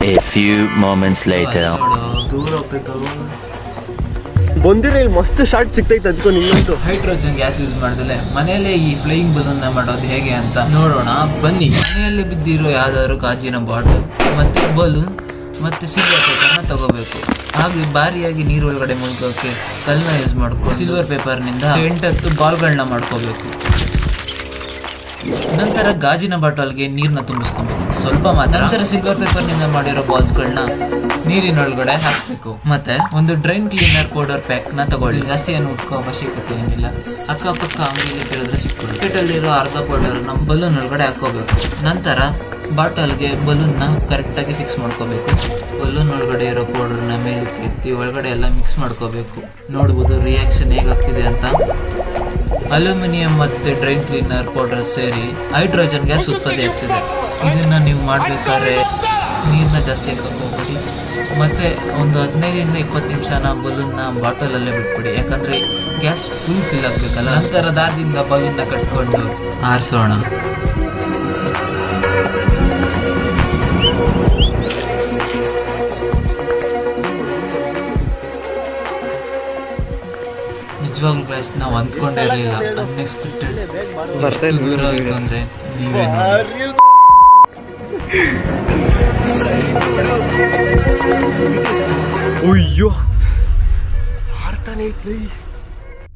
A few moments later. ಬಂದಿರೋ ಇಲ್ಲಿ ಮಸ್ತ್ ಶಾರ್ಟ್ ಸಿಗ್ತೈತೆ ಅದಕ್ಕೂ ನಿಮ್ಮಂತೂ. ಹೈಡ್ರೋಜನ್ ಗ್ಯಾಸ್ ಯೂಸ್ ಮಾಡಿದ್ರೆ ಮನೆಯಲ್ಲೇ ಈ ಫ್ಲೈಯಿಂಗ್ ಬಲೂನ್ ಮಾಡೋದು ಹೇಗೆ ಅಂತ ನೋಡೋಣ ಬನ್ನಿ. ಮನೆಯಲ್ಲಿ ಬಿದ್ದಿರೋ ಯಾವ್ದಾದ್ರು ಗಾಜಿನ ಬಾಟಲ್ ಮತ್ತೆ ಬಲೂನ್ ಮತ್ತೆ ಸಿಲ್ವರ್ ಪೇಪರ್ನ ತಗೋಬೇಕು. ಹಾಗೆ ಭಾರಿಯಾಗಿ ನೀರೊಳಗಡೆ ಮುಳುಗೋಕೆ ಕಲ್ಲನ್ನ ಯೂಸ್ ಮಾಡ್ಕೊ. ಸಿಲ್ವರ್ ಪೇಪರ್ನಿಂದ 8 ಬಾಲ್ಗಳನ್ನ ಮಾಡ್ಕೋಬೇಕು. ನಂತರ ಗಾಜಿನ ಬಾಟಲ್ಗೆ ನೀರನ್ನ ತುಂಬಿಸ್ಕೊಬೇಕು ಸ್ವಲ್ಪ ಮಾತ್ರ. ನಂತರ ಸಿಲ್ವರ್ ಪೇಪರ್ನಿಂದ ಮಾಡಿರೋ ಬಾಲ್ಸ್ಗಳನ್ನ ನೀರಿನೊಳಗಡೆ ಹಾಕಬೇಕು. ಮತ್ತೆ ಒಂದು ಡ್ರೈನ್ ಕ್ಲೀನರ್ ಪೌಡರ್ ಪ್ಯಾಕ್ನ ತಗೊಳ್ಳಿ. ಜಾಸ್ತಿ ಏನು ಉಟ್ಕೋ ಅವಶ್ಯಕತೆ ಏನಿಲ್ಲ. ಅಕ್ಕಪಕ್ಕ ಅಂಗಡಿಯಲ್ಲಿ ಕೇಳಿದ್ರೆ ಸಿಕ್ಕೊಳ್ಳಿ. ಪ್ಯಾಕೆಟಲ್ಲಿರೋ ಅರ್ಧ ಪೌಡರ್ನ ಬಲೂನ್ ಒಳಗಡೆ ಹಾಕೋಬೇಕು. ನಂತರ ಬಾಟಲ್ಗೆ ಬಲೂನ್ನ ಕರೆಕ್ಟಾಗಿ ಫಿಕ್ಸ್ ಮಾಡ್ಕೋಬೇಕು. ಬಲೂನ್ ಒಳಗಡೆ ಇರೋ ಪೌಡರ್ನ ಮೇಲಕ್ಕೆ ಎತ್ತಿ ಒಳಗಡೆ ಎಲ್ಲ ಮಿಕ್ಸ್ ಮಾಡ್ಕೋಬೇಕು. ನೋಡ್ಬೋದು ರಿಯಾಕ್ಷನ್ ಹೇಗಾಗ್ತಿದೆ ಅಂತ. ಅಲ್ಯೂಮಿನಿಯಂ ಮತ್ತು ಡ್ರೈನ್ ಕ್ಲೀನರ್ ಪೌಡರ್ ಸೇರಿ ಹೈಡ್ರೋಜನ್ ಗ್ಯಾಸ್ ಉತ್ಪತ್ತಿ ಆಗ್ತಿದೆ. ಇದನ್ನು ನೀವು ಮಾಡಬೇಕಾದ್ರೆ ನೀರನ್ನ ಜಾಸ್ತಿ ಹಾಕೋಬೇಡಿ. ಮತ್ತು ಒಂದು 15 ಇಂದ 20 ನಿಮಿಷನ ಬಲೂನ್ನ ಬಾಟಲಲ್ಲೇ ಬಿಟ್ಬಿಡಿ, ಯಾಕಂದರೆ ಗ್ಯಾಸ್ ಫಿಲ್ ಆಗಬೇಕಲ್ಲ. ನಂತರ ದಾರದಿಂದ ಬಲೂನ್ನ ಕಟ್ಕೊಂಡು ಆರಿಸೋಣ. ನಿಜವಾಗ್ಲೂ ಗೈಸ್ ನಾವು ಅಂದ್ಕೊಂಡೇ ಇರಲಿಲ್ಲ. ಅನ್ಎಕ್ಸ್ಪೆಕ್ಟೆಡ್ ದೂರ ಆಯಿತು ಅಂದರೆ ನೀವೇ ಅಯ್ಯೋ ಆಡ್ತಾನೆ